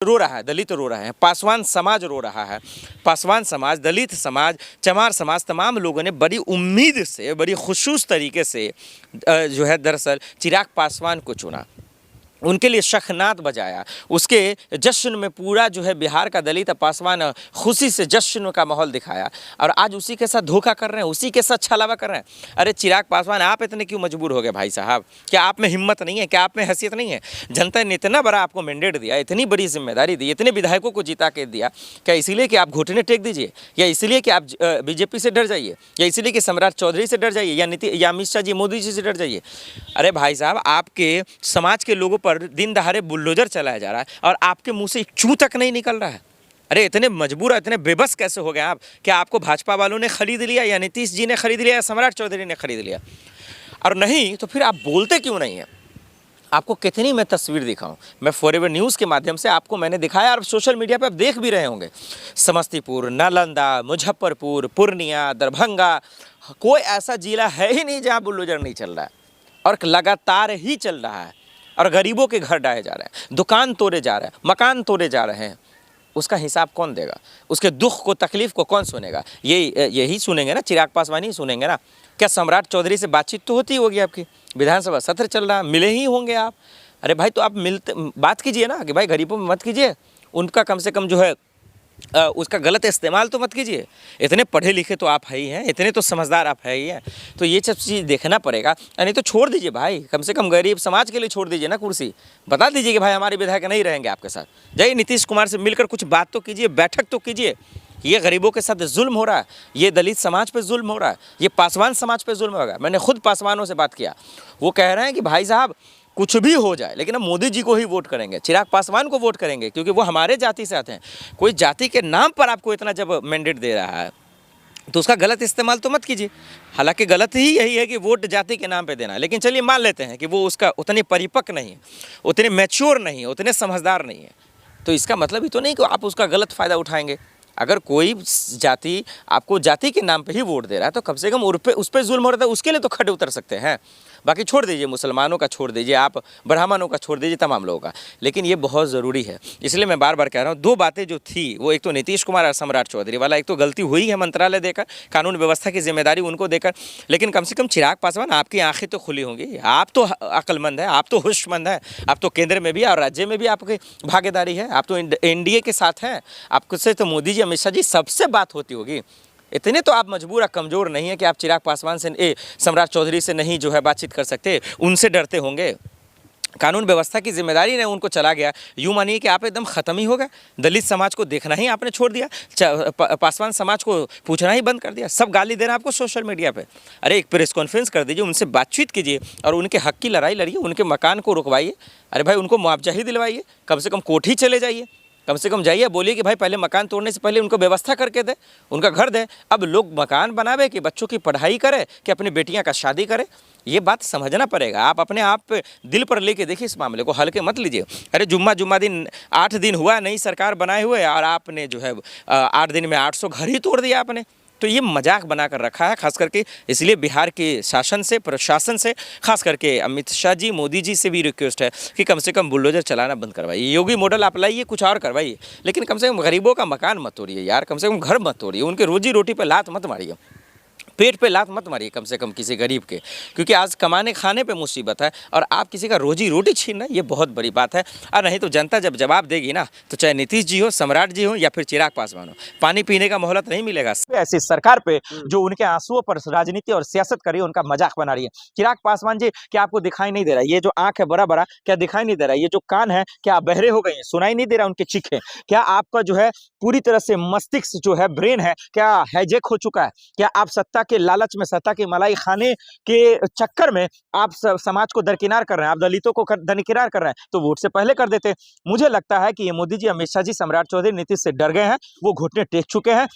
रो रहा है, दलित रो रहे हैं, पासवान समाज रो रहा है। पासवान समाज, दलित समाज, चमार समाज, तमाम लोगों ने बड़ी उम्मीद से, बड़ी खुशूस तरीके से जो है दरअसल चिराग पासवान को चुना, उनके लिए शखनाद बजाया, उसके जश्न में पूरा जो है बिहार का दलित पासवान खुशी से जश्न का माहौल दिखाया, और आज उसी के साथ धोखा कर रहे हैं, उसी के साथ छलावा कर रहे हैं। अरे चिराग पासवान, आप इतने क्यों मजबूर हो गए भाई साहब? क्या आप में हिम्मत नहीं है? क्या आप में हैसियत नहीं है? जनता ने इतना बड़ा आपको मैंडेट दिया, इतनी बड़ी जिम्मेदारी दी, इतने विधायकों को जीता के दिया, क्या इसलिए कि आप घुटने टेक दीजिए, या इसलिए कि आप बीजेपी से डर जाइए, या इसलिए कि सम्राट चौधरी से डर जाइए, या अमित शाह जी, मोदी जी से डर जाइए? अरे भाई साहब, आपके समाज के लोगों पर दिन दहाड़े बुलडोजर चलाया जा रहा है और आपके मुंह से एक चू तक नहीं निकल रहा है। अरे इतने मजबूर, इतने बेबस कैसे हो गए आप? क्या आपको भाजपा वालों ने खरीद लिया, या नीतीश जी ने खरीद लिया, या सम्राट चौधरी ने खरीद लिया? और नहीं तो फिर आप बोलते क्यों नहीं है? आपको कितनी मैं तस्वीर दिखाऊं? मैं फॉरएवर न्यूज़ के माध्यम से आपको मैंने दिखाया, और सोशल मीडिया पे आप देख भी रहे होंगे। समस्तीपुर, नालंदा, मुजफ्फरपुर, पूर्णिया, दरभंगा, कोई ऐसा जिला है ही नहीं जहाँ बुलडोजर नहीं चल रहा है, और लगातार ही चल रहा है। और गरीबों के घर ढाए जा रहे हैं, दुकान तोड़े जा रहे हैं, मकान तोड़े जा रहे हैं। उसका हिसाब कौन देगा? उसके दुख को, तकलीफ को कौन सुनेगा? यही सुनेंगे ना, चिराग पासवान ही सुनेंगे ना। क्या सम्राट चौधरी से बातचीत तो होती होगी आपकी? विधानसभा सत्र चल रहा है, मिले ही होंगे आप। अरे भाई, तो आप मिलते बात कीजिए ना कि भाई गरीबों में मत कीजिए, उनका कम से कम जो है उसका गलत इस्तेमाल तो मत कीजिए। इतने पढ़े लिखे तो आप है ही हैं, इतने तो समझदार आप है ही हैं, तो ये सब चीज़ देखना पड़ेगा। नहीं तो छोड़ दीजिए भाई, कम से कम गरीब समाज के लिए छोड़ दीजिए ना कुर्सी। बता दीजिए कि भाई हमारे विधायक नहीं रहेंगे आपके साथ, जाइए नीतीश कुमार से मिलकर कुछ बात तो कीजिए, बैठक तो कीजिए। ये गरीबों के साथ जुल्म हो रहा है, ये दलित समाज पे जुल्म हो रहा है, ये पासवान समाज पे जुल्म होगा। मैंने खुद पासवानों से बात किया, वो कह रहे हैं कि भाई साहब कुछ भी हो जाए, लेकिन हम मोदी जी को ही वोट करेंगे, चिराग पासवान को वोट करेंगे, क्योंकि वो हमारे जाति से आते हैं। कोई जाति के नाम पर आपको इतना जब मैंडेट दे रहा है, तो उसका गलत इस्तेमाल तो मत कीजिए। हालांकि गलत ही यही है कि वोट जाति के नाम पे देना, लेकिन चलिए मान लेते हैं कि वो उसका उतनी परिपक्व नहीं है, उतने मैच्योर नहीं है, उतने समझदार नहीं है, तो इसका मतलब ही तो नहीं कि आप उसका गलत फ़ायदा उठाएंगे। अगर कोई जाति आपको जाति के नाम पे ही वोट दे रहा है, तो कम से कम उस पर जुल्म हो रहा है, उसके लिए तो खड़े उतर सकते हैं। बाकी छोड़ दीजिए, मुसलमानों का छोड़ दीजिए, आप ब्राह्मणों का छोड़ दीजिए, तमाम लोगों का। लेकिन ये बहुत ज़रूरी है, इसलिए मैं बार बार कह रहा हूँ, दो बातें जो थी वो, एक तो नीतीश कुमार और सम्राट चौधरी वाला, एक तो गलती हुई है मंत्रालय देकर, कानून व्यवस्था की जिम्मेदारी उनको देकर, लेकिन कम से कम चिराग पासवान, आपकी आंखें तो खुली होंगी, आप तो अक्लमंद है, आप तो होशमंद है, आप तो केंद्र में भी और राज्य में भी आपकी भागीदारी है, आप तो एनडीए के साथ हैं, आपसे तो मोदी जी, अमित शाह जी सबसे बात होती होगी। इतने तो आप मजबूर और कमज़ोर नहीं है कि आप चिराग पासवान से, सम्राट चौधरी से नहीं जो है बातचीत कर सकते, उनसे डरते होंगे। कानून व्यवस्था की जिम्मेदारी ने उनको चला गया, यूँ मानिए कि आप एकदम ख़त्म ही हो गए। दलित समाज को देखना ही आपने छोड़ दिया, पासवान समाज को पूछना ही बंद कर दिया, सब गाली दे रहे हैं आपको सोशल मीडिया पे। अरे एक प्रेस कॉन्फ्रेंस कर दीजिए, उनसे बातचीत कीजिए और उनके हक़ की लड़ाई लड़िए, उनके मकान को रुकवाइए। अरे भाई उनको मुआवजा ही दिलवाइए, कम से कम कोठी चले जाइए, कम से कम जाइए, बोलिए कि भाई पहले मकान तोड़ने से पहले उनको व्यवस्था करके दे, उनका घर दे। अब लोग मकान बनावे कि बच्चों की पढ़ाई करे कि अपनी बेटियां का शादी करे, ये बात समझना पड़ेगा। आप अपने आप पे दिल पर लेके देखिए, इस मामले को हल्के मत लीजिए। अरे जुम्मा दिन 8 दिन हुआ नई सरकार बनाए हुए, और आपने जो है 8 दिन में 800 घर ही तोड़ दिया आपने। तो ये मजाक बना कर रखा है, खास करके इसलिए बिहार के शासन से, प्रशासन से, खास करके अमित शाह जी, मोदी जी से भी रिक्वेस्ट है कि कम से कम बुलडोजर चलाना बंद करवाइए, योगी मॉडल आप लाइए, कुछ और करवाइए, लेकिन कम से कम गरीबों का मकान मत तोड़िए यार, कम से कम घर मत तोड़िए, उनके रोजी रोटी पर लात मत मारिए, पेट पे लात मत मारिए कम से कम किसी गरीब के, क्योंकि आज कमाने खाने पे मुसीबत है, और आप किसी का रोजी रोटी छीनना ये बहुत बड़ी बात है। और नहीं तो जनता जब जवाब देगी ना, तो चाहे नीतीश जी हो, सम्राट जी हो, या फिर चिराग पासवान हो, पानी पीने का मोहलत नहीं मिलेगा। ऐसी सरकार पे जो उनके आंसुओं पर राजनीति और सियासत करी, उनका मजाक बना रही है। चिराग पासवान जी, क्या आपको दिखाई नहीं दे रहा? ये जो आंख है बड़ा बड़ा, क्या दिखाई नहीं दे रहा? ये जो कान है, क्या आप बहरे हो गए हैं? सुनाई नहीं दे रहा उनके चीखे? क्या आपका जो है पूरी तरह से मस्तिष्क जो है, ब्रेन है, क्या हाईजैक हो चुका है? क्या आप सत्ता के लालच में, सत्ता की मलाई खाने के चक्कर में आप समाज को दरकिनार कर रहे हैं, आप दलितों को दरकिनार कर रहे हैं? तो वोट से पहले कर देते। मुझे लगता है कि ये मोदी जी, अमित शाह जी, सम्राट चौधरी, नीतीश से डर गए हैं, वो घुटने टेक चुके हैं।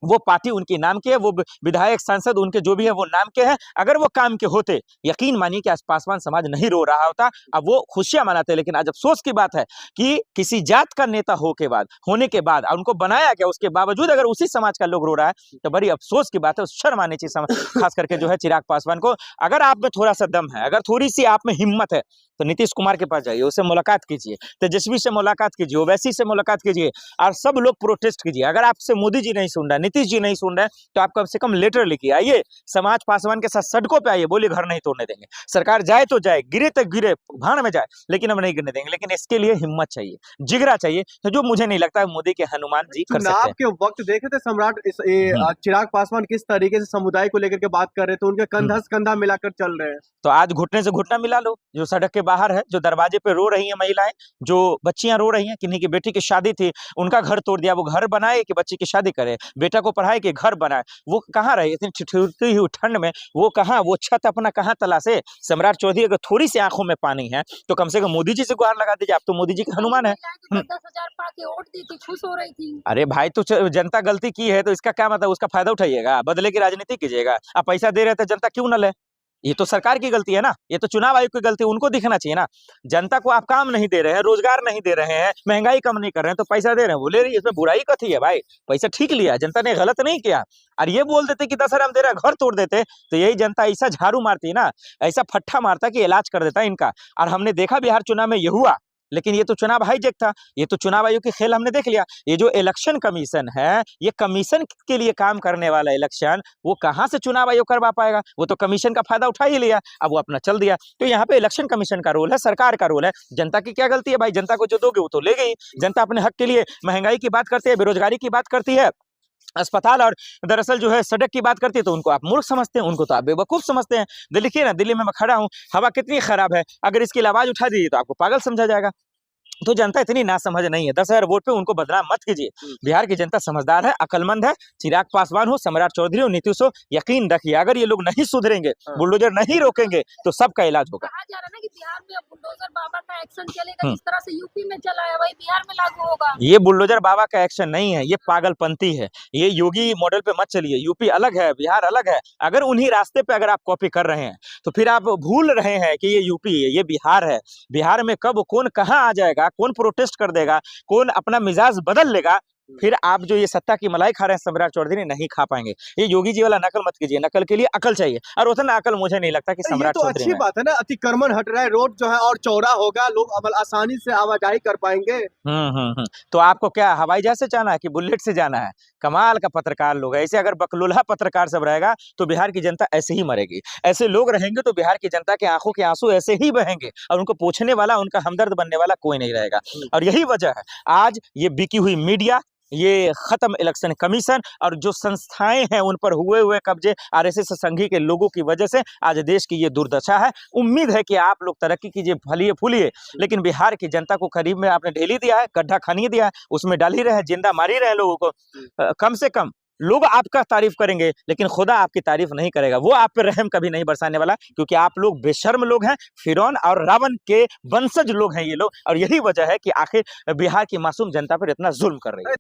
वो पार्टी उनके नाम के है, वो विधायक सांसद उनके जो भी है वो नाम के हैं। अगर वो काम के होते, यकीन मानिए कि आज पासवान समाज नहीं रो रहा होता, अब वो खुशियां मनाते। लेकिन आज अफसोस की बात है कि किसी जात का नेता होने के बाद उनको बनाया गया, उसके बावजूद अगर उसी समाज का लोग रो रहा है, तो बड़ी अफसोस की बात है। शर्म आनी चाहिए खास करके जो है चिराग पासवान को। अगर आप में थोड़ा सा दम है, अगर थोड़ी सी आप में हिम्मत है, तो नीतीश कुमार के पास जाइए, उससे मुलाकात कीजिए, तेजस्वी से मुलाकात कीजिए, ओवैसी से मुलाकात कीजिए और सब लोग प्रोटेस्ट कीजिए। अगर आपसे मोदी जी नहीं सुन रहे, नीतीश जी नहीं सुन रहे, तो आप कम से कम लेटर लिखिए, आइए समाज पासवान के साथ सड़कों पे आइए, बोलिए घर नहीं तोड़ने देंगे। सरकार जाए तो जाए, गिरे तो गिरे, भाड़ में जाए, लेकिन हम नहीं गिरने देंगे। लेकिन इसके लिए हिम्मत चाहिए, जिगरा चाहिए, तो जो मुझे नहीं लगता है मोदी के हनुमान जी कर सकते चुनाव हैं। के वक्त देखे थे सम्राट चिराग पासवान किस तरीके से समुदाय को लेकर के बात कर रहे थे, उनके कंधा से कंधा मिलाकर चल रहे हैं। तो आज घुटने से घुटना मिला लो, जो सड़क के बाहर है, जो दरवाजे पे रो रही हैं महिलाएं, जो बच्चियां रो रही हैं, किन्हीं की बेटी की शादी थी, उनका घर तोड़ दिया। वो घर बनाए कि बच्ची की शादी करे, बेटा को पढ़ाए कि घर बनाए, वो कहाँ रहे इतनी ठिठुरती हुई ठंड में? वो कहाँ, वो छत अपना कहाँ तलाशे? सम्राट चौधरी अगर थोड़ी सी आंखों में पानी है तो कम से कम मोदी जी से गुहार लगा दीजिए, आप तो मोदी जी के हनुमान है। 10,000 पाके वोट दी थी, खुश हो रही थी। अरे भाई, तो जनता गलती की है तो इसका क्या मतलब, उसका फायदा उठाइएगा, बदले की राजनीति कीजिएगा। आप पैसा दे रहे थे, जनता क्यों न ले? ये तो सरकार की गलती है ना, ये तो चुनाव आयोग की गलती है, उनको दिखना चाहिए ना। जनता को आप काम नहीं दे रहे हैं, रोजगार नहीं दे रहे हैं, महंगाई कम नहीं कर रहे हैं, तो पैसा दे रहे हैं, वो ले रही है, इसमें बुराई कथी है भाई? पैसा ठीक लिया, जनता ने गलत नहीं किया। और ये बोल देते कि 10,000 हम दे रहे हैं, घर तोड़ देते, तो यही जनता ऐसा झाड़ू मारती है ना, ऐसा फट्टा मारता कि इलाज कर देता इनका। और हमने देखा बिहार चुनाव में ये हुआ, लेकिन ये तो चुनाव हाईजेक था, ये तो चुनाव आयोग के खेल हमने देख लिया। ये जो इलेक्शन कमीशन है, ये कमीशन के लिए काम करने वाला इलेक्शन, वो कहाँ से चुनाव आयोग करवा पाएगा? वो तो कमीशन का फायदा उठा ही लिया, अब वो अपना चल दिया। तो यहाँ पे इलेक्शन कमीशन का रोल है, सरकार का रोल है। जनता की क्या गलती है भाई? जनता को जो दोगे वो तो ले गई। जनता अपने हक के लिए महंगाई की बात करती है, बेरोजगारी की बात करती है, अस्पताल और दरअसल जो है सड़क की बात करती है, तो उनको आप मूर्ख समझते हैं, उनको तो आप बेवकूफ समझते हैं। देखिए ना, दिल्ली में मैं खड़ा हूँ, हवा कितनी खराब है, अगर इसकी आवाज उठा दीजिए तो आपको पागल समझा जाएगा। तो जनता इतनी नासमझ नहीं है, 10,000 वोट पे उनको बदनाम मत कीजिए। बिहार की जनता समझदार है, अकलमंद है। चिराग पासवान हो, सम्राट चौधरी हो, नीतीश हो, यकीन रखिए अगर ये लोग नहीं सुधरेंगे, बुलडोजर नहीं रोकेंगे, तो सबका इलाज होगा। कहा जा रहा है ना कि बिहार में अब बुलडोजर बाबा का एक्शन चलेगा, जिस तरह से यूपी में चला है वही बिहार में लागू होगा। ये बुलडोजर बाबा का एक्शन नहीं है, ये पागलपंती है। ये योगी मॉडल पे मत चलिए, यूपी अलग है, बिहार अलग है। अगर उन्हीं रास्ते पे अगर आप कॉपी कर रहे हैं, तो फिर आप भूल रहे हैं कि ये यूपी है, ये बिहार है। बिहार में कब कौन कहाँ आ जाएगा, कौन प्रोटेस्ट कर देगा, कौन अपना मिजाज बदल लेगा, फिर आप जो ये सत्ता की मलाई खा रहे हैं सम्राट चौधरी, नहीं खा पाएंगे। ये योगी जी वाला नकल मत कीजिए, नकल के लिए अकल चाहिए, और उतना अकल मुझे नहीं लगता कि सम्राट तो चौधरी अच्छी में। बात है ना, अतिक्रमण हट रहा है, रोड जो है और चौड़ा होगा, लोग अब आसानी से आवाजाही कर पाएंगे। तो आपको क्या हवाई जहाज से जाना है कि बुलेट से जाना है? कमाल का पत्रकार लोग है। ऐसे अगर बकलोल्हा पत्रकार सब रहेगा तो बिहार की जनता ऐसे ही मरेगी। ऐसे लोग रहेंगे तो बिहार की जनता के आंखों के आंसू ऐसे ही बहेंगे, और उनको पूछने वाला, उनका हमदर्द बनने वाला कोई नहीं रहेगा। और यही वजह है आज ये बिकी हुई मीडिया, ये खत्म इलेक्शन कमीशन और जो संस्थाएं हैं उन पर हुए कब्जे आरएसएस संघी के लोगों की वजह से आज देश की ये दुर्दशा है। उम्मीद है कि आप लोग तरक्की कीजिए, फलिए फूलिए, लेकिन बिहार की जनता को करीब में आपने ढेली दिया है, गड्ढा खनी दिया है, उसमें डाल ही रहे, जिंदा मारी रहे लोगों को। कम से कम लोग आपका तारीफ करेंगे, लेकिन खुदा आपकी तारीफ नहीं करेगा। वो आप पे रहम कभी नहीं बरसाने वाला, क्योंकि आप लोग बेशर्म लोग हैं, फिरौन और रावण के वंशज लोग हैं ये लोग। और यही वजह है कि आखिर बिहार की मासूम जनता पर इतना जुल्म कर रही है।